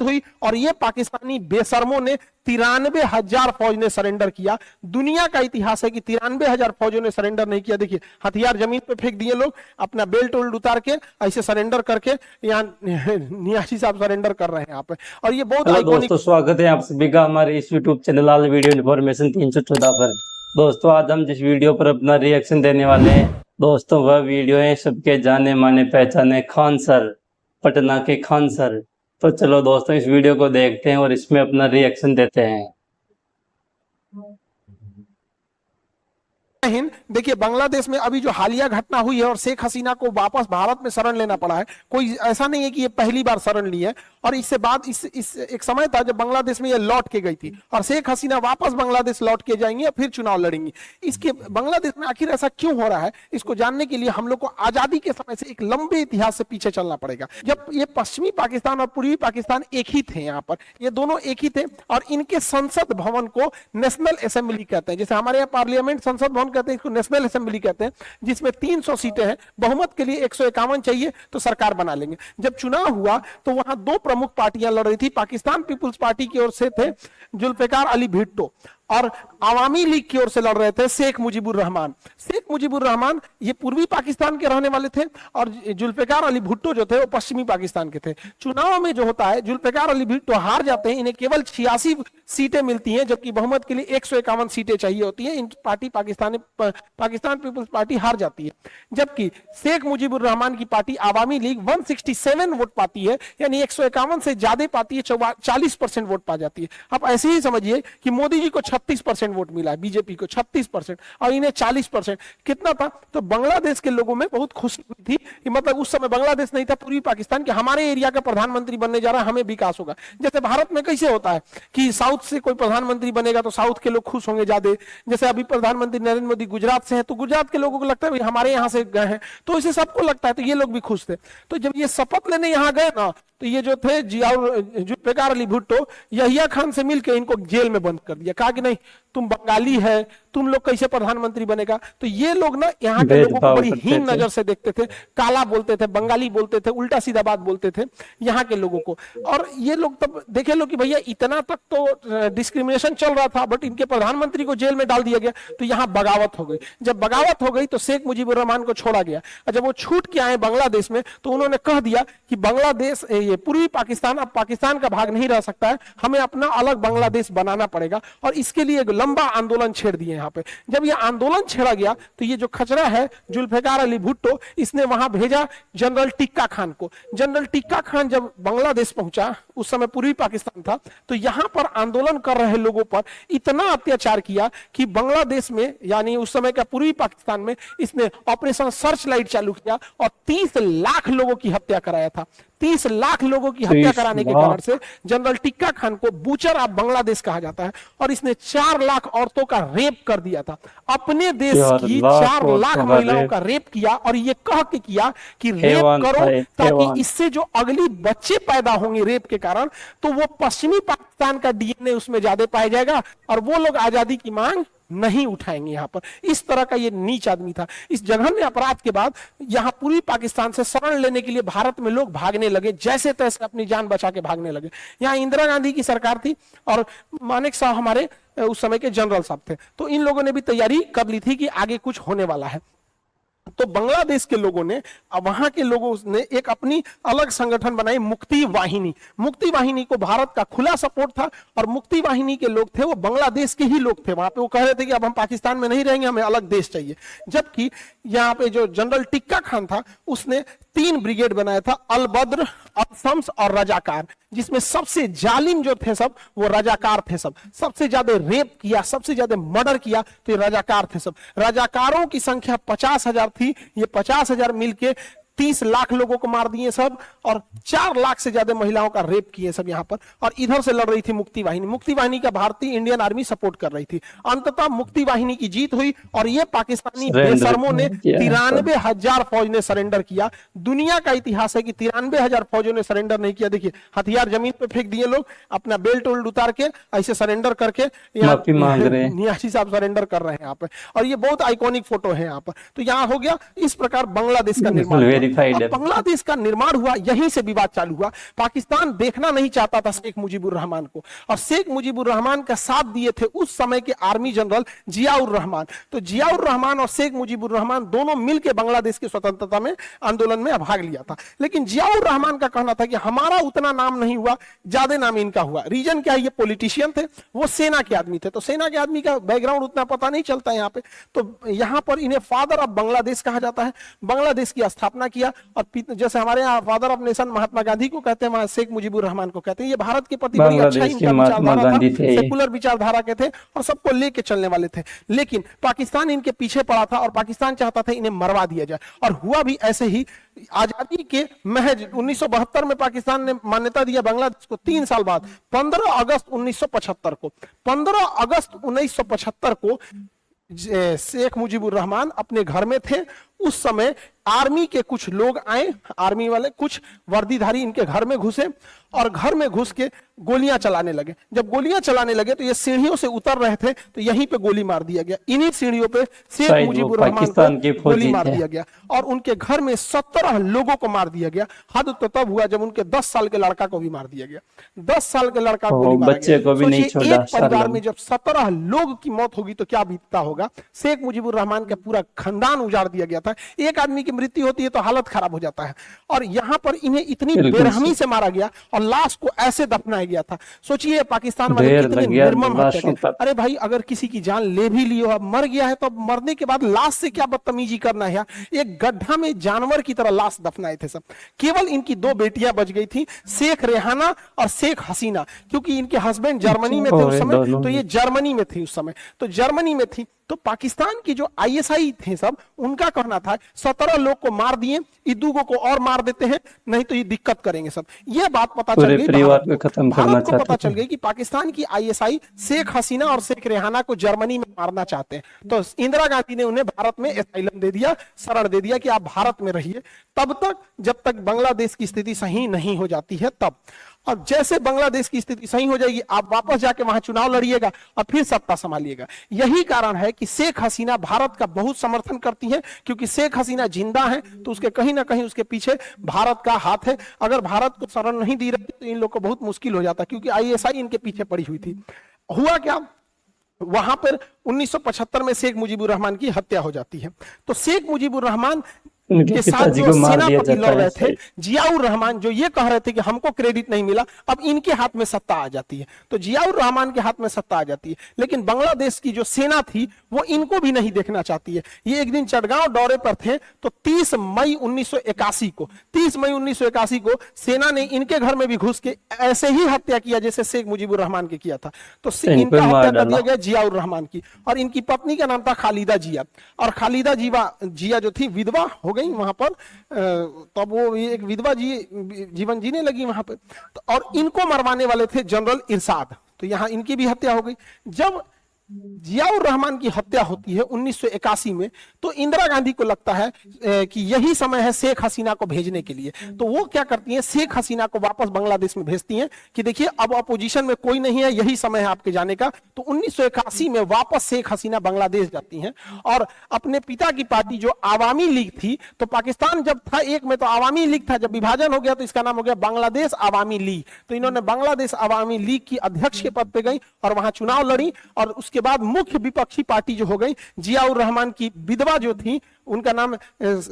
हुई और ये पाकिस्तानी बेशर्मों ने 93,000 फौज ने सरेंडर किया। दुनिया का इतिहास है कि 93,000 फौजों ने सरेंडर नहीं किया। देखिए हथियार जमीन पे फेंक दिए लोग, अपना बेल्ट उल्ट उतार के ऐसे सरेंडर करके यहाँ नियासी साहब सरेंडर कर रहे हैं यहाँ पे। और ये बहुत दोस्तों, स्वागत है आप सभी का हमारे इस यूट्यूब चैनल लाल वीडियो इन्फॉर्मेशन 314 पर। दोस्तों, आज हम जिस वीडियो पर अपना रिएक्शन देने वाले हैं दोस्तों, वह वीडियो है सबके जाने माने पहचाने खान सर, पटना के खान सर। तो चलो दोस्तों, इस वीडियो को देखते हैं और इसमें अपना रिएक्शन देते हैं। हिंद। देखिए बांग्लादेश में अभी जो हालिया घटना हुई है और शेख हसीना को वापस भारत में शरण लेना पड़ा है, कोई ऐसा नहीं है कि ये पहली बार शरण ली है। और इससे बाद इस एक समय था जब बांग्लादेश में ये लौट के गई थी और शेख हसीना वापस बांग्लादेश लौट के जाएंगी और फिर चुनाव लड़ेंगी। इसके बांग्लादेश में आखिर ऐसा क्यों हो रहा है, इसको जानने के लिए हम लोग को आजादी के समय से एक लंबे इतिहास से पीछे चलना पड़ेगा। जब ये पश्चिमी पाकिस्तान और पूर्वी पाकिस्तान एक ही थे, यहाँ पर ये दोनों एक ही थे और इनके संसद भवन को नेशनल असेंबली कहते हैं। जैसे हमारे यहाँ पार्लियामेंट संसद भवन कहते हैं, इसको नेशनल असेंबली कहते हैं, जिसमें 300 सीटें हैं। बहुमत के लिए 151 चाहिए तो सरकार बना लेंगे। जब चुनाव हुआ तो वहां दो प्रमुख पार्टियां लड़ रही थी। पाकिस्तान पीपुल्स पार्टी की ओर से थे जुल्फिकार अली भुट्टो और आवामी लीग की ओर से लड़ रहे थे शेख मुजीबुर रहमान। शेख मुजीबुर रहमान ये पूर्वी पाकिस्तान के रहने वाले थे और जुल्फिकार अली भुट्टो जो थे वो पश्चिमी पाकिस्तान के थे। चुनाव में जो होता है, जुल्फिकार अली भुट्टो हार जाते हैं, इन्हें केवल 86 सीटें मिलती हैं, जबकि बहुमत के लिए 151 सीटें चाहिए होती हैं। इन पार्टी पाकिस्तान पीपुल्स पार्टी हार जाती है, जबकि शेख मुजीबुर रहमान की पार्टी आवामी लीग 167 वोट पाती है, यानी 151 से ज्यादा पाती है, 40% वोट पा जाती है। आप ऐसे ही समझिए कि मोदी जी को 36% वोट मिला है, बीजेपी को 36% और इन्हें 40%। कितना था? तो बांग्लादेश के लोगों में बहुत खुशी हुई थी कि मतलब उस समय बांग्लादेश नहीं था, पूर्वी पाकिस्तान के हमारे एरिया का प्रधानमंत्री बनने जा रहा है, हमें विकास होगा। जैसे भारत में कैसे होता है कि साउथ से कोई प्रधानमंत्री बनेगा तो साउथ के लोग खुश होंगे ज्यादा। जैसे अभी प्रधानमंत्री नरेंद्र मोदी गुजरात से हैं तो गुजरात के लोगों को लगता है हमारे यहाँ से गए हैं, तो इसे सबको लगता है, तो ये लोग भी खुश थे। तो जब ये शपथ लेने यहाँ गए ना, तो ये जो थे जुल्फिकार अली भुट्टो यहिया खान से मिलकर इनको जेल में बंद कर दिया। कहा कि नहीं, तुम बंगाली है, तुम लोग कैसे प्रधानमंत्री बनेगा। तो ये लोग ना यहाँ के लोगों को बड़ी हीन नजर से देखते थे, काला बोलते थे, बंगाली बोलते थे, उल्टा सीधा बात बोलते थे यहाँ के लोगों को। और ये लोग तब देखे लो कि भैया इतना तक तो डिस्क्रिमिनेशन चल रहा था, बट इनके प्रधानमंत्री को जेल में डाल दिया गया, तो यहाँ बगावत हो गई। जब बगावत हो गई तो शेख मुजीबुर रहमान को छोड़ा गया और जब वो छूट के आए बांग्लादेश में तो उन्होंने कह दिया कि बांग्लादेश, ये पूर्वी पाकिस्तान अब पाकिस्तान का भाग नहीं रह सकता है, हमें अपना अलग बांग्लादेश बनाना पड़ेगा। और इसके लिए एक लंबा आंदोलन छेड़ दिए यहाँ पे। जब ये आंदोलन छेड़ा गया तो ये जो खचरा है जुल्फिकार अली भुट्टो, इसने वहां भेजा जनरल टिक्का खान को। जनरल टिक्का खान जब बांग्लादेश पहुंचा, उस समय पूर्वी पाकिस्तान था, तो यहां पर आंदोलन कर रहे लोगों पर इतना अत्याचार किया कि बांग्लादेश में, यानी उस समय का पूर्वी पाकिस्तान में, इसने ऑपरेशन सर्च लाइट चालू किया और 30 लाख लोगों की हत्या कराया था। 30 लाख लोगों की हत्या कराने के कारण से जनरल टिक्का खान को बूचर ऑफ बांग्लादेश कहा जाता है। और इसने 4 लाख औरतों का रेप कर दिया था, अपने देश की 4 लाख महिलाओं का रेप किया। और ये कह के किया कि रेप करो ताकि इससे जो अगली बच्चे पैदा होंगे रेप के कारण, तो वो पश्चिमी पाकिस्तान का डीएनए उसमें ज्यादा पाया जाएगा और वो लोग आजादी की मांग नहीं उठाएंगे। यहाँ पर इस तरह का ये नीच आदमी था। इस जघन्य अपराध के बाद यहाँ पूर्वी पाकिस्तान से शरण लेने के लिए भारत में लोग भागने लगे, जैसे तैसे अपनी जान बचा के भागने लगे। यहाँ इंदिरा गांधी की सरकार थी और मानेक शाह हमारे उस समय के जनरल साहब थे, तो इन लोगों ने भी तैयारी कर ली थी कि आगे कुछ होने वाला है। तो बांग्लादेश के लोगों ने, वहां के लोगों ने एक अपनी अलग संगठन बनाई, मुक्ति वाहिनी। मुक्ति वाहिनी को भारत का खुला सपोर्ट था और मुक्ति वाहिनी के लोग थे वो बांग्लादेश के ही लोग थे। वहां पे वो कह रहे थे कि अब हम पाकिस्तान में नहीं रहेंगे, हमें अलग देश चाहिए। जबकि यहाँ पे जो जनरल टिक्का खान था उसने 3 ब्रिगेड बनाया था, अल बद्र, अल शम्स और रजाकार, जिसमें सबसे जालिम जो थे सब वो रजाकार थे। सब सबसे ज्यादा रेप किया, सबसे ज्यादा मर्डर किया तो ये रजाकार थे सब। रजाकारों की संख्या 50,000 थी, ये 50,000 मिलके 30 लाख लोगों को मार दिए सब और 4 लाख से ज्यादा महिलाओं का रेप किए सब यहाँ पर। और इधर से लड़ रही थी मुक्ति वाहिनी। मुक्ति वाहिनी का भारतीय इंडियन आर्मी सपोर्ट कर रही थी। अंततः मुक्ति वाहिनी की जीत हुई और ये पाकिस्तानी बेशर्मों ने 93,000 फौज ने सरेंडर किया। दुनिया का इतिहास है कि 93,000 फौजों ने सरेंडर नहीं किया। देखिए हथियार जमीन पे फेंक दिए लोग, अपना बेल्ट उल्ट उतार के ऐसे सरेंडर करके नियासी साहब सरेंडर कर रहे हैं यहाँ पे। और ये बहुत आइकॉनिक फोटो है यहाँ पर। तो यहाँ हो गया इस प्रकार बांग्लादेश का निर्माण। वेरीफाइड है। बांग्लादेश का निर्माण हुआ, यहीं से विवाद चालू हुआ। पाकिस्तान देखना नहीं चाहता था शेख मुजीबुर रहमान को, और शेख मुजीबुर रहमान का साथ दिए थे उस समय के आर्मी जनरल जियाउर रहमान। तो जियाउर रहमान और शेख मुजीबुर रहमान दोनों मिलकर बांग्लादेश की स्वतंत्रता में आंदोलन में भाग लिया था। लेकिन जियाउर रहमान का कहना था कि हमारा उतना नाम नहीं हुआ, ज्यादा नाम इनका हुआ। रीजन क्या है, ये पॉलिटिशियन थे, वो सेना के आदमी थे, तो सेना के आदमी का बैकग्राउंड उतना पता नहीं चलता यहाँ पे। तो यहाँ पर इन्हें फादर ऑफ बांग्लादेश कहा जाता है। बांग्लादेश की स्थापना किया, और जैसे हमारे यहाँ father of nation Mahatma Gandhi को कहते हैं, वहां शेख मुजीबुर रहमान को कहते हैं। ये भारत के प्रति बड़ी अच्छा इनका विचारधारा था, सेकुलर विचारधारा के थे और सबको लेके चलने वाले थे। लेकिन पाकिस्तान इनके पीछे पड़ा था और पाकिस्तान चाहता था इन्हें मरवा दिया जाए, और हुआ भी ऐसे ही। आजादी के महज 1972 में पाकिस्तान ने मान्यता दिया बांग्लादेश को। 3 साल बाद 15 अगस्त 1975 को 15 अगस्त 1975 को शेख मुजीबुर रहमान अपने घर में थे। उस समय आर्मी के कुछ लोग आए, आर्मी वाले कुछ वर्दीधारी इनके घर में घुसे और घर में घुस के गोलियां चलाने लगे। जब गोलियां चलाने लगे तो ये सीढ़ियों से उतर रहे थे, तो यहीं पे गोली मार दिया गया। इन्हीं सीढ़ियों पे शेख मुजीबुर रहमान को गोली मार दिया गया और उनके घर में 17 लोगों को मार दिया गया। हद तो तब हुआ जब उनके 10 साल के लड़का को भी मार दिया गया। 10 साल के लड़का को बच्चे को भी नहीं छोड़ा। एक परिवार में जब 17 लोग की मौत होगी तो क्या बीतता होगा। शेख मुजीबुर रहमान का पूरा खानदान उजाड़ दिया गया था। एक आदमी की मृत्यु होती है तो हालत खराब हो जाता है, और यहां पर इन्हें इतनी बेरहमी से मारा गया और लाश को ऐसे दफनाया गया था। सोचिए पाकिस्तान वाले कितने निर्मम हत्या थे। अरे भाई, अगर किसी की जान ले भी लियो, अब मर गया है, तो मरने के बाद लाश से क्या बदतमीजी करना है। एक गड्ढा में जानवर की तरह लाश दफनाए थे सब। केवल इनकी 2 बेटियां बच गई थी, शेख रेहाना और शेख हसीना, क्योंकि इनके हस्बैंड जर्मनी में थे उस समय, तो ये जर्मनी में थी उस समय, तो जर्मनी में थी। तो पाकिस्तान की जो आईएसआई थे सब, उनका कहना था 17 लोग को मार दिए, इदूगो को और मार देते हैं, नहीं तो ये दिक्कत करेंगे सब। ये बात पता चल गई, भारत को पता चल गई कि पाकिस्तान की आईएसआई शेख हसीना और शेख रेहाना को जर्मनी में मारना चाहते हैं। तो इंदिरा गांधी ने उन्हें भारत में एसाइलम दे दिया, शरण दे दिया कि आप भारत में रहिए तब तक जब तक बांग्लादेश की स्थिति सही नहीं हो जाती है तब। और जैसे बांग्लादेश की स्थिति सही हो जाएगी, आप वापस जाके वहां चुनाव लड़िएगा और फिर सत्ता संभालिएगा। यही कारण है कि शेख हसीना भारत का बहुत समर्थन करती हैं, क्योंकि शेख हसीना जिंदा है तो उसके कहीं ना कहीं उसके पीछे भारत का हाथ है। अगर भारत को शरण नहीं दी रहती तो इन लोग को बहुत मुश्किल हो जाता, क्योंकि आईएसआई इनके पीछे पड़ी हुई थी। हुआ क्या, वहां पर 1975 में शेख मुजीबुर रहमान की हत्या हो जाती है। तो शेख मुजीबुर रहमान के साथ जो सेनापति लड़ रहे थे जियाउर रहमान, जो ये कह रहे थे कि हमको क्रेडिट नहीं मिला, अब इनके हाथ में सत्ता आ जाती है। तो जियाउर रहमान के हाथ में सत्ता आ जाती है, लेकिन बांग्लादेश की जो सेना थी वो इनको भी नहीं देखना चाहती है। ये एक दिन चटगांव दौरे पर थे, तो 30 मई 1981 को सेना ने इनके घर में भी घुस के ऐसे ही हत्या किया जैसे शेख मुजीबुर रहमान के किया था। तो इनका हत्या कर दिया गया जियाउर रहमान की, और इनकी पत्नी का नाम था खालिदा जिया। और खालिदा जिया जो थी विधवा हो गई वहां पर, तब वो एक विधवा जीवन जीने लगी वहां पर। तो और इनको मरवाने वाले थे जनरल इरशाद, तो यहां इनकी भी हत्या हो गई। जब जियाउर रहमान की हत्या होती है 1981 में, तो इंदिरा गांधी को लगता है कि यही समय है शेख हसीना को भेजने के लिए। तो वो क्या करती हैं, शेख हसीना को वापस बांग्लादेश में भेजती हैं कि देखिए अब अपोजिशन में कोई नहीं है, यही समय है आपके जाने का। तो 1981 में वापस शेख हसीना बांग्लादेश जाती हैं, और अपने पिता की पार्टी जो आवामी लीग थी, तो पाकिस्तान जब था एक में तो आवामी लीग था, जब विभाजन हो गया तो इसका नाम हो गया बांग्लादेश आवामी लीग। तो इन्होंने बांग्लादेश आवामी लीग की अध्यक्ष के पद पे गई और वहां चुनाव लड़ी, और उसके बाद मुख्य विपक्षी पार्टी जो हो गई, जियाउर रहमान की विधवा जो थी उनका नाम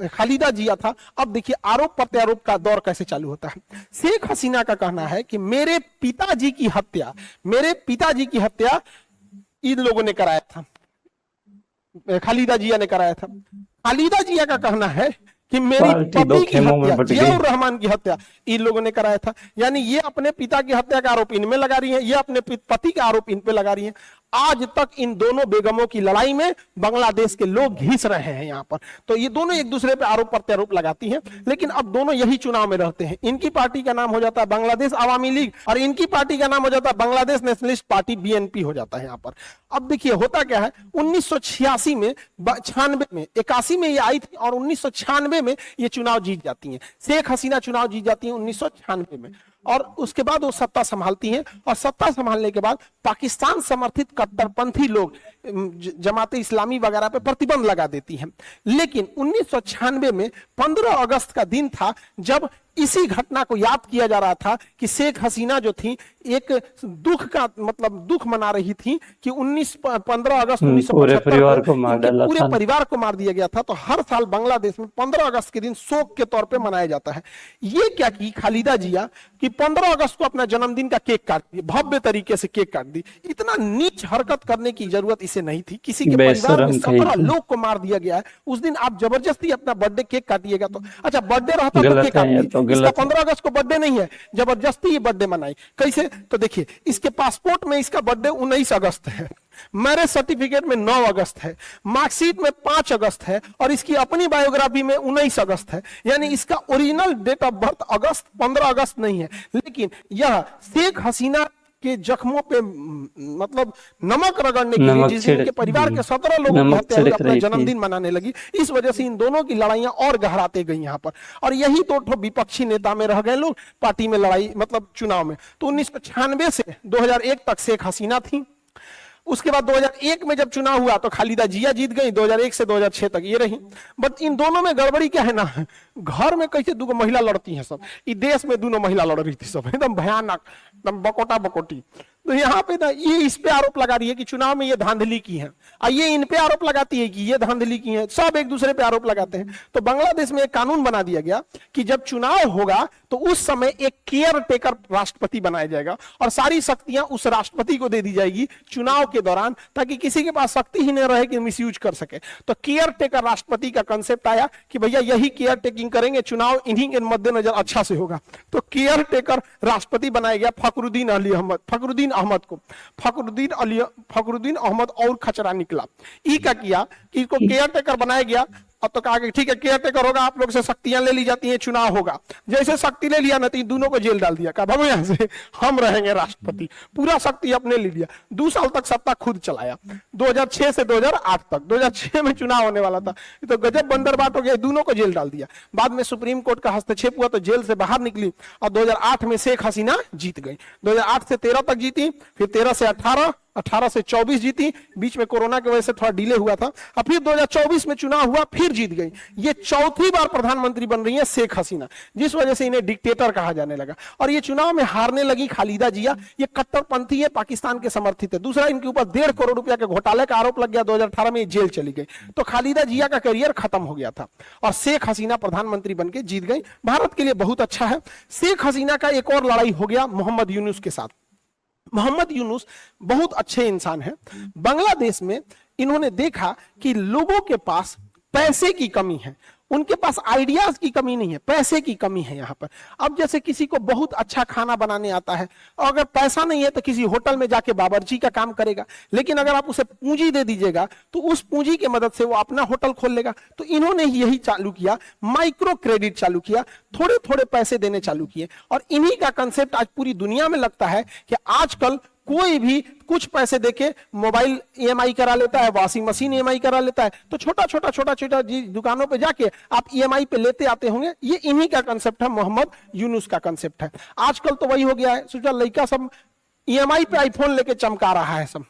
खालिदा जिया था। अब देखिए आरोप प्रत्यारोप का दौर कैसे चालू होता है। शेख हसीना का कहना है कि मेरे पिताजी की हत्या इन लोगों ने कराया था, खालिदा जिया ने कराया था। खालिदा जिया का कहना है कि मेरी पति की हत्या, जियाउर रहमान की हत्या इन लोगों ने कराया था। यानी ये अपने पिता की हत्या का आरोप इनमें लगा रही है, ये अपने पति का आरोप इन पे लगा रही है। आज तक इन दोनों बेगमों की लड़ाई में बांग्लादेश के लोग घिस रहे हैं यहाँ पर। तो ये दोनों एक दूसरे पे आरोप प्रत्यारोप लगाती हैं, लेकिन अब दोनों यही चुनाव में रहते हैं। इनकी पार्टी का नाम हो जाता है बांग्लादेश आवामी लीग, और इनकी पार्टी का नाम हो जाता है बांग्लादेश नेशनलिस्ट पार्टी, बीएनपी हो जाता है यहाँ पर। अब देखिए होता क्या है, 1986 में, 96 में, 81 में ये आई थी, और 1996 में ये चुनाव जीत जाती है। शेख हसीना चुनाव जीत जाती है 1996 में। और उसके बाद वो सत्ता संभालती हैं, और सत्ता संभालने के बाद पाकिस्तान समर्थित कट्टरपंथी लोग जमाते इस्लामी वगैरह पे प्रतिबंध लगा देती हैं। लेकिन 1996 में 15 अगस्त का दिन था जब इसी घटना को याद किया जा रहा था कि शेख हसीना जो थी एक दुख का मतलब दुख मना रही थी कि 15 अगस्त 1975 पूरे परिवार को मार डाला पूरे था। परिवार को मार दिया गया था। तो हर साल बांग्लादेश में 15 अगस्त के दिन शोक के तौर पे मनाया जाता है। ये क्या की खालिदा जिया कि 15 अगस्त को अपना जन्मदिन का केक काट दिया, भव्य तरीके से केक काट दी। इतना नीच हरकत करने की जरूरत इसे नहीं थी। किसी के परिवार में 17 लोग को मार दिया गया है, उस दिन आप जबरदस्ती अपना बर्थडे केक काटिएगा तो अच्छा बर्थडे रहता तो केक काट इसका 15 अगस्त को बर्थडे नहीं है, जबरदस्ती ये बर्थडे मनाई। कैसे? तो देखिए इसके पासपोर्ट में इसका बर्थडे 19 अगस्त है, मैरिज सर्टिफिकेट में 9 अगस्त है, मार्कशीट में 5 अगस्त है, और इसकी अपनी बायोग्राफी में 19 अगस्त है। यानी इसका ओरिजिनल डेट ऑफ बर्थ 15 अगस्त नहीं है। लेकिन यह शेख हसीना के जख्मों पे मतलब नमक रगड़ने के लिए जिस दिन के परिवार के 17 लोगों की हत्या हुई, अपना जन्मदिन मनाने लगी, इस वजह से इन दोनों की लड़ाइयां और गहराते गई यहाँ पर। और यही तो विपक्षी नेता में रह गए लोग पार्टी में लड़ाई मतलब चुनाव में। तो 1996 से 2001 तक शेख हसीना थी। उसके बाद 2001 में जब चुनाव हुआ तो खालिदा जिया जीत गई, 2001 से 2006 तक ये रही। बट इन दोनों में गड़बड़ी क्या है ना, घर में कैसे दो महिला लड़ती हैं सब, इस देश में दोनों महिला लड़ रही थी सब, एकदम भयानक, एकदम बकोटा बकोटी। तो यहाँ पे ना ये इस पे आरोप लगा रही है कि चुनाव में ये धांधली की है, और ये इन पे आरोप लगाती है कि ये धांधली की है। सब एक दूसरे पे आरोप लगाते हैं। तो बांग्लादेश में एक कानून बना दिया गया कि जब चुनाव होगा तो उस समय एक केयर टेकर राष्ट्रपति बनाया जाएगा, और सारी शक्तियां उस राष्ट्रपति को दे दी जाएगी चुनाव के दौरान, ताकि किसी के पास शक्ति ही नहीं रहे कि मिसयूज कर सके। तो केयर टेकर राष्ट्रपति का कंसेप्ट आया कि भैया यही केयर टेकिंग करेंगे, चुनाव इन्हीं के मद्देनजर अच्छा से होगा। तो केयर टेकर राष्ट्रपति बनाया गया फखरुद्दीन अहमद फखरुद्दीन अहमद और खचरा निकला। ई क्या किया कि इसको केयर टेकर बनाया गया। अब तो कहा कि ठीक है केयर टेकर होगा, आप लोग से शक्तियां ले ली जाती हैं, चुनाव होगा। जैसे शक्ति ले लिया ना तो दोनों को जेल डाल दिया, कहा भागो यहां से, हम रहेंगे राष्ट्रपति। पूरा शक्ति अपने ले लिया, 2 साल तक सत्ता खुद चलाया, 2006 से 2008 तक। 2006 में चुनाव होने वाला था, तो गजब बंदरबाट हो गया, दोनों को जेल डाल दिया। बाद में सुप्रीम कोर्ट का हस्तक्षेप हुआ तो जेल से बाहर निकली, और 2008 में शेख हसीना जीत गई। 2008 से 13 तक जीती, फिर 13 से 18, 18 से 24 जीती। बीच में कोरोना की वजह से थोड़ा डिले हुआ था, और फिर 2024 में चुनाव हुआ, फिर जीत गई। ये चौथी बार प्रधानमंत्री बन रही है शेख हसीना, जिस वजह से इन्हें डिक्टेटर कहा जाने लगा। और ये चुनाव में हारने लगी खालिदा जिया। ये कट्टरपंथी है, पाकिस्तान के समर्थित है। दूसरा, इनके ऊपर 1.5 करोड़ रुपया के घोटाले का आरोप लग गया, 2018 में जेल चली गई। तो खालिदा जिया का करियर खत्म हो गया था, और शेख हसीना प्रधानमंत्री बनकर जीत गई। भारत के लिए बहुत अच्छा है। शेख हसीना का एक और लड़ाई हो गया मोहम्मद यूनुस के साथ। मोहम्मद यूनुस बहुत अच्छे इंसान हैं। बांग्लादेश में इन्होंने देखा कि लोगों के पास पैसे की कमी है, उनके पास आइडियाज की कमी नहीं है, पैसे की कमी है यहाँ पर। अब जैसे किसी को बहुत अच्छा खाना बनाने आता है, और अगर पैसा नहीं है तो किसी होटल में जाके बावर्ची का काम करेगा। लेकिन अगर आप उसे पूंजी दे दीजिएगा तो उस पूंजी की मदद से वो अपना होटल खोल लेगा। तो इन्होंने यही चालू किया, माइक्रो क्रेडिट चालू किया, थोड़े थोड़े पैसे देने चालू किए। और इन्हीं का कंसेप्ट आज पूरी दुनिया में लगता है कि आजकल कोई भी कुछ पैसे देके मोबाइल ईएमआई करा लेता है, वॉशिंग मशीन ईएमआई करा लेता है। तो छोटा छोटा दुकानों पे जाके आप ईएमआई पे लेते आते होंगे। ये इन्हीं का कंसेप्ट है, मोहम्मद यूनुस का कंसेप्ट है। आजकल तो वही हो गया है, सोचा लड़का सब ईएमआई पे आईफोन लेके चमका रहा है सब,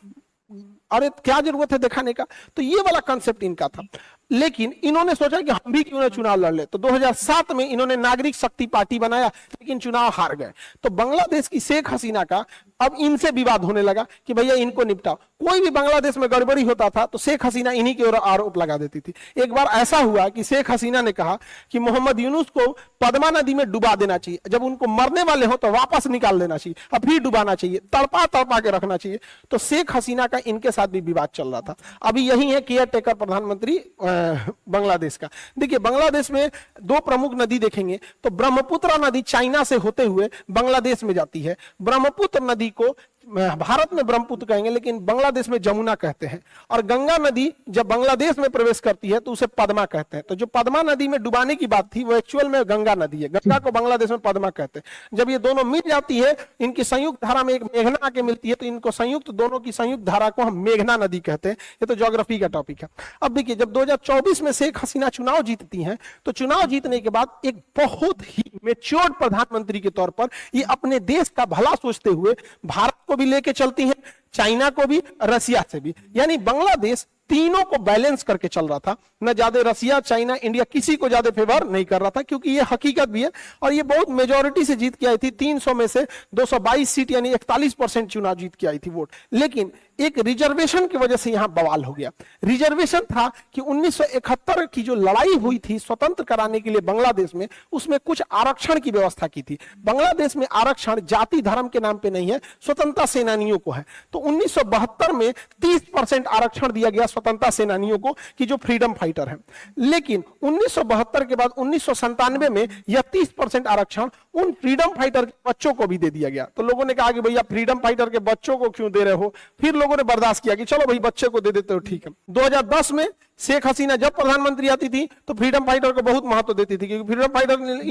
अरे क्या जरूरत है दिखाने का। तो ये वाला कंसेप्ट इनका था। लेकिन इन्होंने सोचा कि हम भी क्यों ना चुनाव लड़ ले। तो 2007 में इन्होंने नागरिक शक्ति पार्टी बनाया, लेकिन चुनाव हार गए। तो बांग्लादेश की शेख हसीना का अब इनसे विवाद होने लगा कि भैया इनको निपटाओ। कोई भी बांग्लादेश में गड़बड़ी होता था तो शेख हसीना इन्हीं की ओर आरोप लगा देती थी। एक बार ऐसा हुआ कि शेख हसीना ने कहा कि मोहम्मद यूनुस को पद्मा नदी में डुबा देना चाहिए, जब उनको मरने वाले हो तो वापस निकाल देना चाहिए, और फिर डुबाना चाहिए, तड़पा तड़पा के रखना चाहिए। तो शेख हसीना का इनके साथ भी विवाद चल रहा था। अभी यही है केयर टेकर प्रधानमंत्री बांग्लादेश का। देखिए बांग्लादेश में 2 प्रमुख नदी देखेंगे तो ब्रह्मपुत्र नदी चाइना से होते हुए बांग्लादेश में जाती है। ब्रह्मपुत्र नदी को भारत में ब्रह्मपुत्र कहेंगे लेकिन बांग्लादेश में जमुना कहते हैं। और गंगा नदी जब बांग्लादेश में प्रवेश करती है तो उसे पद्मा कहते हैं। तो जो पद्मा नदी में डुबाने की बात थी वो एक्चुअल में गंगा नदी है, गंगा को बांग्लादेश में पद्मा कहते हैं। जब ये दोनों मिल जाती है, इनकी संयुक्त धारा में एक मेघना आके मिलती है, तो इनको संयुक्त, दोनों की संयुक्त धारा को हम मेघना नदी कहते हैं। ये तो ज्योग्राफी का टॉपिक है। अब देखिए, जब 2024 में शेख हसीना चुनाव जीतती हैं तो चुनाव जीतने के बाद एक बहुत ही मेच्योर्ड प्रधानमंत्री के तौर पर ये अपने देश का भला सोचते हुए भारत को भी लेके चलती हैं, चाइना को भी, रसिया से भी। यानी बांग्लादेश तीनों को बैलेंस करके चल रहा था। न ज्यादा रसिया, चाइना, इंडिया किसी को ज्यादा फेवर नहीं कर रहा था, क्योंकि ये हकीकत भी है। और ये बहुत मेजोरिटी से जीत के आई थी, 300 में से 222 सीट यानी 41% चुनाव जीत के आई थी वोट। लेकिन एक रिजर्वेशन की वजह से यहां बवाल हो गया। रिजर्वेशन था कि 1971 की जो लड़ाई हुई थी स्वतंत्र कराने के लिए बांग्लादेश में, उसमें कुछ आरक्षण की व्यवस्था की थी। बांग्लादेश में आरक्षण जाति धर्म के नाम पे नहीं है, स्वतंत्रता सेनानियों को है। तो 1972 में 30% आरक्षण दिया गया स्वतंत्रता सेनानियों को कि जो फ्रीडम फाइटर हैं। लेकिन 1972 के बाद 1997 में यह 30% आरक्षण उन फ्रीडम फाइटर के बच्चों को भी दे दिया गया। तो लोगों ने कहा कि भैया फ्रीडम फाइटर के बच्चों को क्यों दे रहे हो? फिर लोगों ने बर्दाश्त किया कि चलो भाई बच्चे को दे देते हो, ठीक है। 2010 में शेख हसीना जब प्रधानमंत्री आती थी तो फ्रीडम फाइटर को बहुत महत्व देती थी, क्योंकि फ्रीडम फाइटर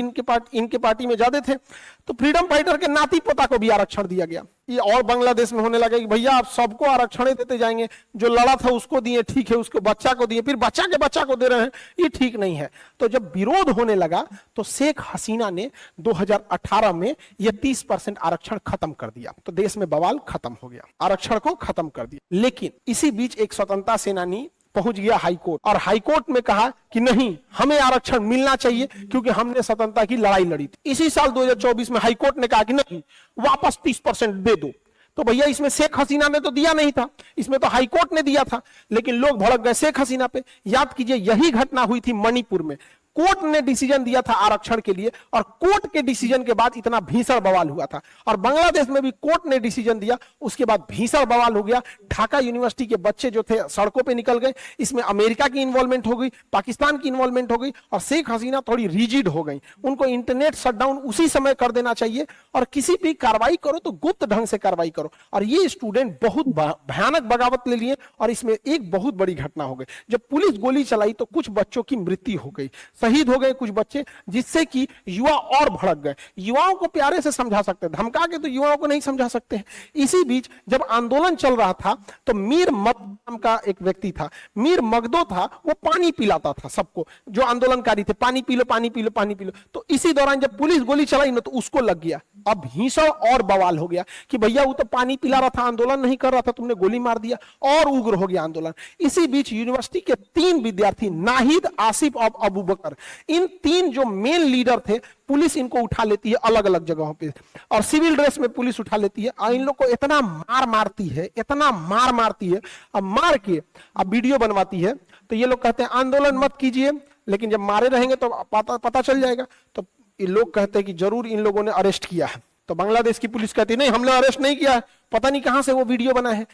इनके पार्टी में ज्यादा थे। तो फ्रीडम फाइटर के नाती पोता को भी आरक्षण दिया गया। ये और बांग्लादेश में होने लगा कि भैया आप सबको आरक्षण देते जाएंगे, जो लड़ा था उसको दिए, ठीक है, उसको बच्चा को दिए, फिर बच्चा के बच्चा को दे रहे हैं, ये ठीक नहीं है। तो जब विरोध होने लगा तो शेख हसीना ने 2018 में यह 30% आरक्षण खत्म कर दिया। तो देश में बवाल खत्म हो गया, आरक्षण को खत्म कर दिया। लेकिन इसी बीच एक स्वतंत्रता सेनानी पहुंच गया हाईकोर्ट, और हाईकोर्ट में कहा कि नहीं, हमें आरक्षण मिलना चाहिए क्योंकि हमने स्वतंत्रता की लड़ाई लड़ी थी। इसी साल 2024 में हाईकोर्ट ने कहा कि नहीं, वापस 30% दे दो। तो भैया इसमें शेख हसीना ने तो दिया नहीं था, इसमें तो हाईकोर्ट ने दिया था। लेकिन लोग भड़क गए शेख हसीना पे। याद कीजिए, यही घटना हुई थी मणिपुर में। कोर्ट ने डिसीजन दिया था आरक्षण के लिए, और कोर्ट के डिसीजन के बाद इतना भीषण बवाल हुआ था। और बांग्लादेश में भी कोर्ट ने डिसीजन दिया, उसके बाद भीषण बवाल हो गया। ढाका यूनिवर्सिटी के बच्चे जो थे सड़कों पे निकल गए। इसमें अमेरिका की इन्वॉल्वमेंट हो गई, पाकिस्तान की इन्वॉल्वमेंट हो गई, और शेख हसीना थोड़ी रिजिड हो गई। उनको इंटरनेट शटडाउन उसी समय कर देना चाहिए, और किसी भी कार्रवाई करो तो गुप्त ढंग से कार्रवाई करो। और ये स्टूडेंट बहुत भयानक बगावत ले लिए, और इसमें एक बहुत बड़ी घटना हो गई। जब पुलिस गोली चलाई तो कुछ बच्चों की मृत्यु हो गई, शहीद हो गए कुछ बच्चे, जिससे कि युवा और भड़क गए। युवाओं को प्यारे से समझा सकते हैं, धमका के तो युवाओं को नहीं समझा सकते हैं। इसी बीच जब आंदोलन चल रहा था तो मीर मगदो नाम का एक व्यक्ति था, मीर मगदो था, वो पानी पिलाता था सबको, जो आंदोलनकारी थे, पानी पी लो, पानी पी लो, पानी पी लो। तो इसी दौरान जब पुलिस गोली चलाई ना तो उसको लग गया। अब भीषण और बवाल हो गया कि भैया वो तो पानी पिला रहा था, आंदोलन नहीं कर रहा था, तुमने गोली मार दिया। और उग्र हो गया आंदोलन। इसी बीच यूनिवर्सिटी के 3 विद्यार्थी, नाहिद, आसिफ और अबू बकर, इन 3 जो मेन लीडर थे, पुलिस इनको उठा लेती है अलग अलग जगहों पे, और सिविल ड्रेस में पुलिस उठा लेती है। और इन लोग को इतना मार मारती है, इतना मार मारती है, अब मार के अब वीडियो बनवाती है। तो ये लोग कहते हैं आंदोलन मत कीजिए, लेकिन जब मारे रहेंगे तो पता चल जाएगा। तो ये लोग कहते हैं कि जरूर इन लोगों ने अरेस्ट किया है। तो बांग्लादेश की पुलिस कहती है नहीं, हमने अरेस्ट नहीं किया है, पता नहीं कहां से वो वीडियो बना है।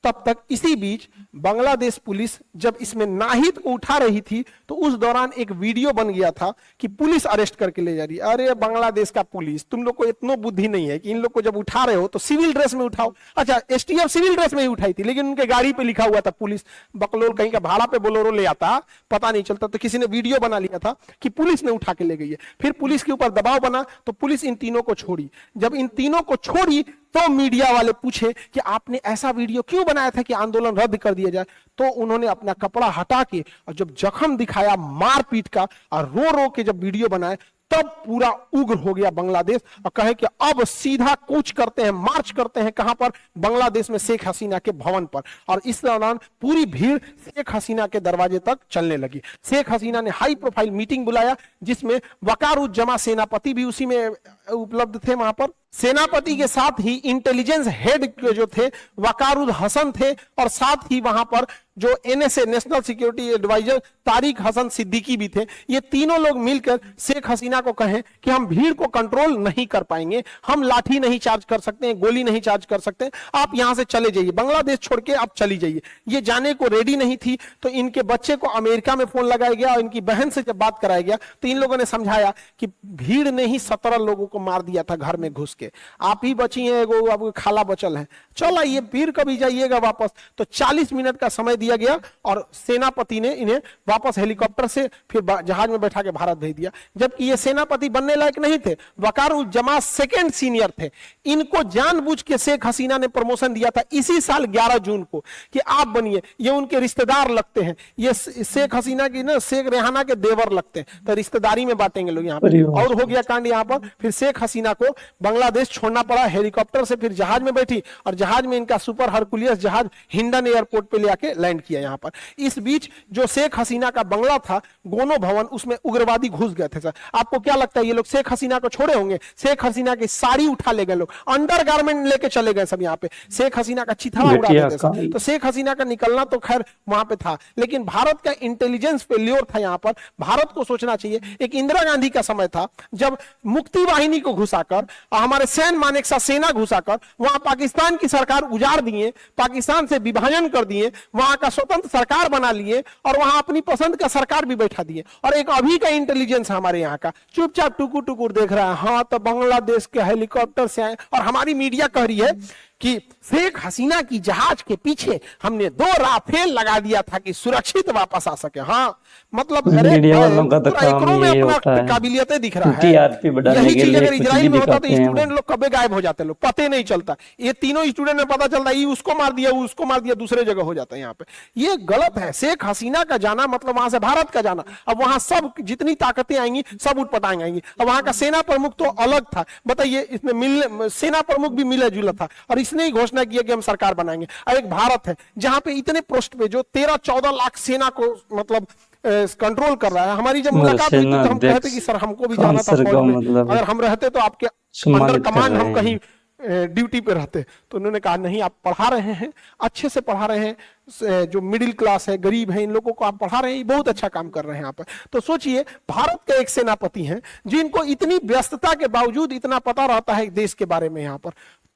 तब तक इसी बीच बांग्लादेश पुलिस जब इसमें नाहिद को उठा रही थी तो उस दौरान एक वीडियो बन गया था कि पुलिस अरेस्ट करके ले जा रही है। अरे बांग्लादेश का पुलिस, तुम लोग को इतना बुद्धि नहीं है कि इन लोग को जब उठा रहे हो तो सिविल ड्रेस में उठाओ। अच्छा, एसटीएफ सिविल ड्रेस में ही उठाई थी, लेकिन उनके गाड़ी पे लिखा हुआ था पुलिस। बकलोल कहीं का भाड़ा पे बोलोरो ले आता, पता नहीं चलता। तो किसी ने वीडियो बना लिया था कि पुलिस ने उठा के ले गई है। फिर पुलिस के ऊपर दबाव बना तो पुलिस इन तीनों को छोड़ी। जब इन तीनों को छोड़ी तो मीडिया वाले पूछे कि आपने ऐसा वीडियो क्यों बनाया था कि आंदोलन रद्द कर दिया जाए। तो उन्होंने अपना कपड़ा हटा के और जब जख्म दिखाया मारपीट का, और रो रो के जब वीडियो बनाए, तब पूरा उग्र हो गया बांग्लादेश और कहे कि अब सीधा कूच करते हैं, मार्च करते हैं। कहां पर? बांग्लादेश में शेख हसीना के भवन पर। और इस दौरान पूरी भीड़ शेख हसीना के दरवाजे तक चलने लगी। शेख हसीना ने हाई प्रोफाइल मीटिंग बुलाया, जिसमें वकारुज्जमा सेनापति भी उसी में उपलब्ध थे। वहां पर सेनापति के साथ ही इंटेलिजेंस हेड जो थे वकारुल हसन थे, और साथ ही वहां पर जो NSA national security adviser Tariq Hasan Siddiqui भी थे। ये तीनों लोग मिलकर शेख हसीना को कहें कि हम भीड़ को कंट्रोल नहीं कर पाएंगे, हम लाठी नहीं चार्ज कर सकते, गोली नहीं चार्ज कर सकते, आप यहां से चले जाइए, बांग्लादेश छोड़ के आप चली जाइए। ये जाने को रेडी नहीं थी। तो इनके बच्चे को अमेरिका में फोन लगाया गया और इनकी बहन से जब बात कराया गया तो इन लोगों ने समझाया कि भीड़ ने ही 17 लोगों को मार दिया था घर में घुस के। के, आप ही बची हैं, एगो अब खाला बचल है, चल आइए फिर कभी जाइएगा वापस। तो 40 मिनट का समय दिया गया और सेनापति ने इन्हें वापस हेलीकॉप्टर से फिर जहाज में बैठा के भारत भेज दिया, जबकि ये सेनापति बनने लायक नहीं थे, वकारुज्जमा सेकंड सीनियर थे। इनको जानबूझ के शेख हसीना ने प्रमोशन दिया था इसी साल 11 जून को कि आप बनिए, ये उनके रिश्तेदार लगते हैं, ये शेख हसीना की ना शेख रेहाना के देवर लगते हैं, तो रिश्तेदारी में बांटेंगे लोग यहाँ पे। और हो गया कांड यहाँ पर, फिर शेख हसीना को बांग्लादेश छोड़ना पड़ा, हेलीकॉप्टर से फिर जहाज में बैठी और जहाज में इनका सुपर हरकुलियस जहाज हिंडन एयरपोर्ट पे ले आके लैंड किया यहाँ पर। इस बीच जो शेख हसीना का बंगला था गोनो भवन, उसमें उग्रवादी घुस गए थे। सर आपको क्या लगता है ये लोग शेख हसीना को छोड़े होंगे? शेख हसीना की साड़ी उठा ले गए लोग, अंडरगारमेंट लेके चले गए सब यहाँ पे, शेख हसीना का चिथड़ा उड़ा देते थे। तो शेख हसीना का निकलना तो खैर वहां पे था, लेकिन भारत का इंटेलिजेंस फेल्योर था यहाँ पर। भारत को सोचना चाहिए, एक इंदिरा गांधी का समय था जब मुक्ति वाहिनी को घुसाकर, हमारे सैन्य मानेकशा सेना घुसाकर वहां पाकिस्तान की सरकार उजाड़ दिए, पाकिस्तान से विभाजन कर दिए, वहां का स्वतंत्र सरकार बना लिए और वहां अपनी पसंद का सरकार भी बैठा दिए। और एक अभी का इंटेलिजेंस हमारे यहाँ का चुपचाप टुकुर टुकुर देख रहा है, हाँ तो बांग्लादेश के हेलीकॉप्टर से आए, और हमारी मीडिया कह रही है कि शेख हसीना की जहाज के पीछे हमने 2 राफेल लगा दिया था कि सुरक्षित वापस आ सके। हाँ मतलब मीडिया वालों का तो काम यही होता है, काबिलियतें दिख रहा है। टीआरपी बढ़ाने यही के चीज लिए अगर कुछ इजराइल भी में होता तो दिखाते हैं। स्टूडेंट लोग कभी गायब हो जाते, लोग पता नहीं चलता। ये तीनों स्टूडेंट में पता चलता ये उसको मार दिया, वो उसको मार दिया, दूसरे जगह हो जाता है। यहाँ पे ये गलत है। शेख हसीना का जाना मतलब वहां से भारत का जाना। अब वहां सब जितनी ताकतें आएंगी सब उठपटांग आएंगी। अब वहां का सेना प्रमुख तो अलग था, बताइए इसमें मिलने सेना प्रमुख भी मिला जुला था और इसने ही घोषणा की कि हम सरकार बनाएंगे। और एक भारत है जहां पे इतने पोस्ट पे जो 13-14 लाख सेना को मतलब कंट्रोल कर रहा है। हमारी जब मुलाकात हुई तो हम कहते कि सर हमको भी जाना था फौज में, मतलब अगर हम रहते तो आपके अंडर कमांड हम कहीं ड्यूटी पे रहते। तो उन्होंने कहा नहीं, आप पढ़ा रहे हैं, अच्छे से पढ़ा रहे हैं, जो मिडिल क्लास है, गरीब है, इन लोगों को आप पढ़ा रहे हैं, बहुत अच्छा काम कर रहे हैं यहाँ पर। तो सोचिए भारत के एक सेनापति हैं जिनको इतनी व्यस्तता के बावजूद इतना पता रहता है देश के बारे में। यहाँ पर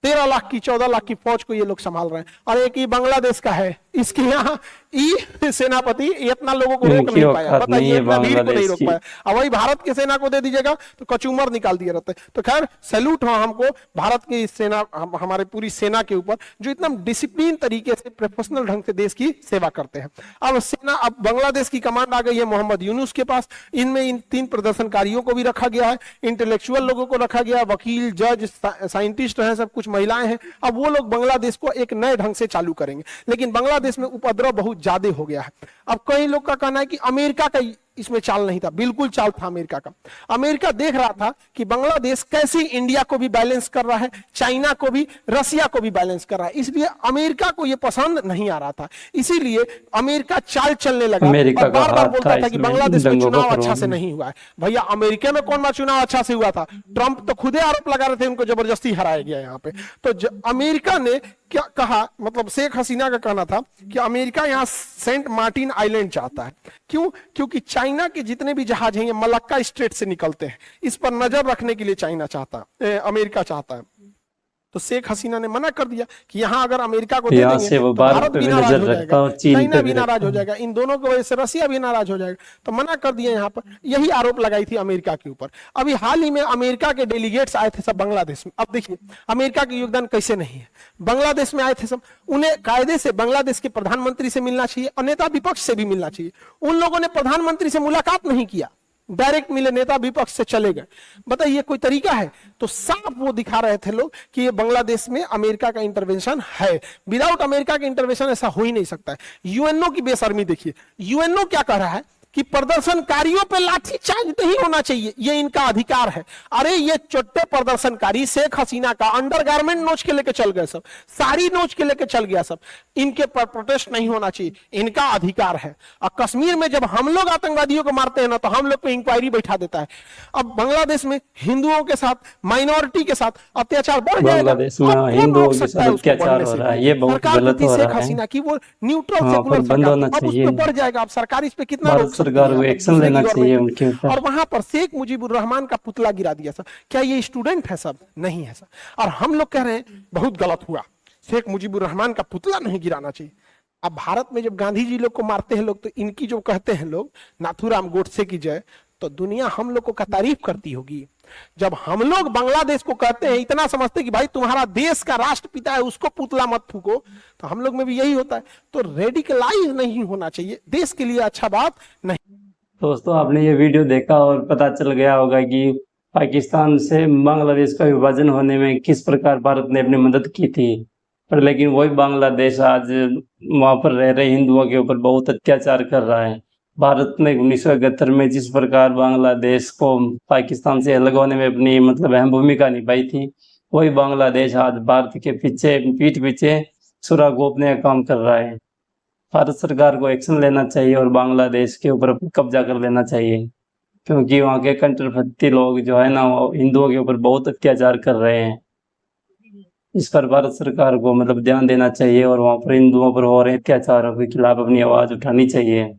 13 लाख की 14 लाख की फौज को ये लोग संभाल रहे हैं। और एक ही बांग्लादेश का है, इसके यहाँ सेनापति इतना लोगों को रोक नहीं पाया, बताइए इतना भीड़ को नहीं रोक पाया। अब वही भारत के सेना को दे दीजिएगा तो कचूमर निकाल दिए रहते। तो खैर सैल्यूट हो हमको भारत की सेना, हमारे पूरी सेना के ऊपर जो इतना डिसिप्लिन तरीके से प्रोफेशनल ढंग से देश की सेवा करते हैं। अब सेना, अब बांग्लादेश की कमांड आ गई है मोहम्मद यूनुस के पास। इनमें इन 3 प्रदर्शनकारियों को भी रखा गया है, इंटेलेक्चुअल लोगों को रखा गया है, वकील, जज, साइंटिस्ट हैं, सब कुछ महिलाएं हैं। अब वो लोग बांग्लादेश को एक नए ढंग से चालू करेंगे, लेकिन बांग्लादेश में उपद्रव बहुत ज्यादा हो गया है। अब कई लोग का कहना है कि अमेरिका का इसमें चाल नहीं था, बिल्कुल चाल था अमेरिका का। अमेरिका देख रहा था कि बांग्लादेश कैसे इंडिया को भी बैलेंस कर रहा है, चाइना को भी, रसिया को भी बैलेंस कर रहा है, इसलिए अमेरिका को यह पसंद नहीं आ रहा था। इसीलिए अमेरिका चाल चलने लगा और बार बार बोलता था कि बांग्लादेश में चुनाव अच्छा से नहीं हुआ है। भैया अमेरिका में कौन सा चुनाव अच्छा से हुआ था? ट्रंप तो खुदे आरोप लगा रहे थे उनको जबरदस्ती हराया गया यहाँ पे। तो अमेरिका ने क्या कहा, मतलब शेख हसीना का कहना था कि अमेरिका यहाँ सेंट मार्टिन आइलैंड चाहता है। क्यों? क्योंकि चाइना के जितने भी जहाज हैं ये मलक्का स्ट्रेट से निकलते हैं, इस पर नजर रखने के लिए चाइना चाहता है, अमेरिका चाहता है। तो शेख हसीना ने मना कर दिया कि यहाँ अगर अमेरिका को दे देंगे तो भारत भी नाराज हो जाएगा, चाइना भी नाराज हो जाएगा, इन दोनों की वजह से रसिया भी नाराज हो जाएगा। तो मना कर दिया यहाँ पर। यही आरोप लगाई थी अमेरिका के ऊपर। अभी हाल ही में अमेरिका के डेलीगेट्स आए थे सब बांग्लादेश में। अब देखिए अमेरिका का योगदान कैसे नहीं है। बांग्लादेश में आए थे सब, उन्हें कायदे से बांग्लादेश के प्रधानमंत्री से मिलना चाहिए और नेता विपक्ष से भी मिलना चाहिए। उन लोगों ने प्रधानमंत्री से मुलाकात नहीं किया, डायरेक्ट मिले, नेता विपक्ष से चले गए। बताइए कोई तरीका है? तो साफ वो दिखा रहे थे लोग कि ये बांग्लादेश में अमेरिका का इंटरवेंशन है। विदाउट अमेरिका का इंटरवेंशन ऐसा हो ही नहीं सकता है। यूएनओ की बेशर्मी देखिए, यूएनओ क्या कह रहा है कि प्रदर्शनकारियों पे लाठीचार्ज नहीं होना चाहिए, ये इनका अधिकार है। अरे ये चोट्टे प्रदर्शनकारी शेख हसीना का अंडरगारमेंट नोच के लेके चल गए, सब साड़ी नोच के लेके चल गया सब, इनके पर प्रोटेस्ट नहीं होना चाहिए, इनका अधिकार है। और कश्मीर में जब हम लोग आतंकवादियों को मारते हैं ना तो हम लोग पे इंक्वायरी बैठा देता है। अब बांग्लादेश में हिंदुओं के साथ, माइनॉरिटी के साथ अत्याचार बढ़ जाएगा। बांग्लादेश में हिंदुओं के साथ अत्याचार हो रहा है, ये बहुत गलत हो रहा है। हसीना की वो न्यूट्रल सेकुलर सरकार बढ़ जाएगा। अब सरकार इस पे कितना रोक सरकार को एक्शन लेना चाहिए उनके ऊपर। और वहां पर शेख मुजीबुर रहमान का पुतला गिरा दिया सर। क्या ये स्टूडेंट है सब? नहीं है सर। और हम लोग कह रहे हैं बहुत गलत हुआ, शेख मुजीबुर रहमान का पुतला नहीं गिराना चाहिए। अब भारत में जब गांधी जी लोग को मारते हैं लोग तो इनकी जो कहते हैं लोग नाथूराम गोडसे की जय, तो दुनिया हम लोगों का तारीफ करती होगी। जब हम लोग बांग्लादेश को कहते हैं, इतना समझते कि भाई तुम्हारा देश का राष्ट्रपिता है, उसको पुतला मत फूको, तो हम लोग में भी यही होता है। तो रेडिकलाइज नहीं होना चाहिए, देश के लिए अच्छा बात नहीं। दोस्तों आपने ये वीडियो देखा और पता चल गया होगा कि पाकिस्तान से बांग्लादेश का विभाजन होने में किस प्रकार भारत ने अपनी मदद की थी, पर लेकिन वही बांग्लादेश आज वहां पर रह रहे हिंदुओं के ऊपर बहुत अत्याचार कर रहा है। भारत ने 1971 में जिस प्रकार बांग्लादेश को पाकिस्तान से अलग होने में अपनी अहम भूमिका निभाई थी, वही बांग्लादेश आज भारत के पीठ पीछे सुराग गोपने का काम कर रहा है। भारत सरकार को एक्शन लेना चाहिए और बांग्लादेश के ऊपर कब्जा कर लेना चाहिए, क्योंकि वहाँ के कट्टरपंथी लोग जो है ना, वो हिंदुओं के ऊपर बहुत अत्याचार कर रहे हैं। इस पर भारत सरकार को ध्यान देना चाहिए और वहाँ पर हिंदुओं पर हो रहे अत्याचारों के खिलाफ अपनी आवाज उठानी चाहिए।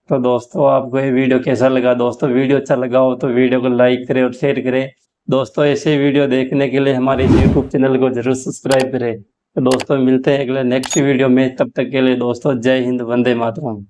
तो दोस्तों आपको ये वीडियो कैसा लगा? दोस्तों वीडियो अच्छा लगा हो तो वीडियो को लाइक करें और शेयर करें। दोस्तों ऐसे वीडियो देखने के लिए हमारे यूट्यूब चैनल को जरूर सब्सक्राइब करें। तो दोस्तों मिलते हैं अगले नेक्स्ट वीडियो में, तब तक के लिए दोस्तों जय हिंद, वंदे मातरम।